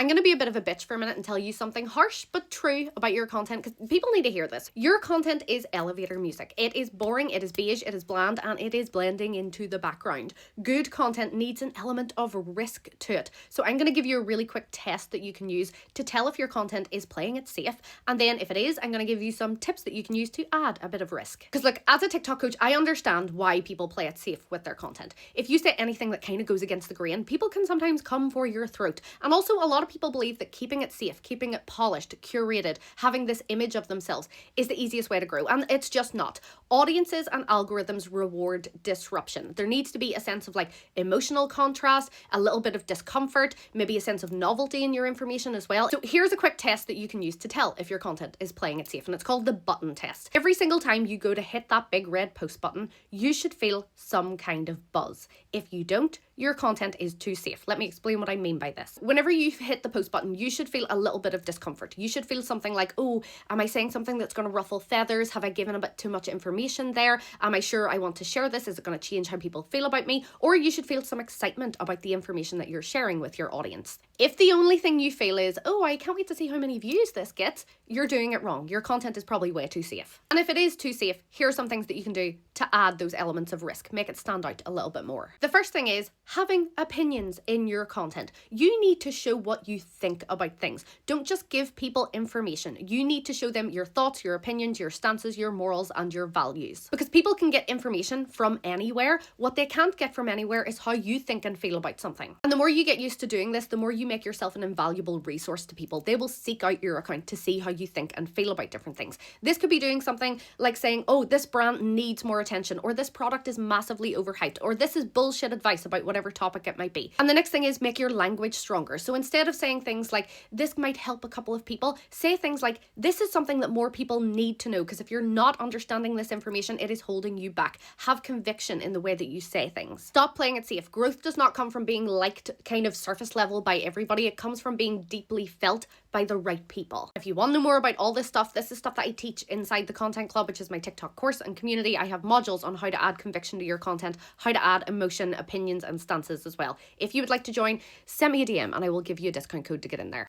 I'm going to be a bit of a bitch for a minute and tell you something harsh but true about your content, because people need to hear this. Your content is elevator music. It is boring, it is beige, it is bland, and it is blending into the background. Good content needs an element of risk to it. So I'm going to give you a really quick test that you can use to tell if your content is playing it safe. And then if it is, I'm going to give you some tips that you can use to add a bit of risk. Because look, as a TikTok coach, I understand why people play it safe with their content. If you say anything that kind of goes against the grain, people can sometimes come for your throat. And also, a lot of people believe that keeping it safe, keeping it polished, curated, having this image of themselves is the easiest way to grow. And it's just not. Audiences and algorithms reward disruption. There needs to be a sense of like emotional contrast, a little bit of discomfort, maybe a sense of novelty in your information as well. So here's a quick test that you can use to tell if your content is playing it safe, and it's called the button test. Every single time you go to hit that big red post button, you should feel some kind of buzz. If you don't, your content is too safe. Let me explain what I mean by this. Whenever you hit the post button, you should feel a little bit of discomfort. You should feel something like, oh, am I saying something that's going to ruffle feathers? Have I given a bit too much information there? Am I sure I want to share this? Is it going to change how people feel about me? Or you should feel some excitement about the information that you're sharing with your audience. If the only thing you feel is, oh, I can't wait to see how many views this gets, you're doing it wrong. Your content is probably way too safe. And if it is too safe, here are some things that you can do to add those elements of risk, make it stand out a little bit more. The first thing is having opinions in your content. You need to show what you think about things. Don't just give people information. You need to show them your thoughts, your opinions, your stances, your morals, and your values. Because people can get information from anywhere. What they can't get from anywhere is how you think and feel about something. And the more you get used to doing this, the more you make yourself an invaluable resource to people. They will seek out your account to see how you think and feel about different things. This could be doing something like saying, oh, this brand needs more attention, or this product is massively overhyped, or this is bullshit advice about whatever topic it might be. And the next thing is make your language stronger. So instead of saying things like, this might help a couple of people, say things like, this is something that more people need to know, because if you're not understanding this information, it is holding you back. Have conviction in the way that you say things. Stop playing it safe. Growth does not come from being liked kind of surface level by everybody. It comes from being deeply felt by the right people. If you want to know more about all this is stuff that I teach inside the Content Club, which is my TikTok course and community. I have modules on how to add conviction to your content, how to add emotion, opinions, and stances as well. If you would like to join, send me a DM and I will give you a discount code to get in there.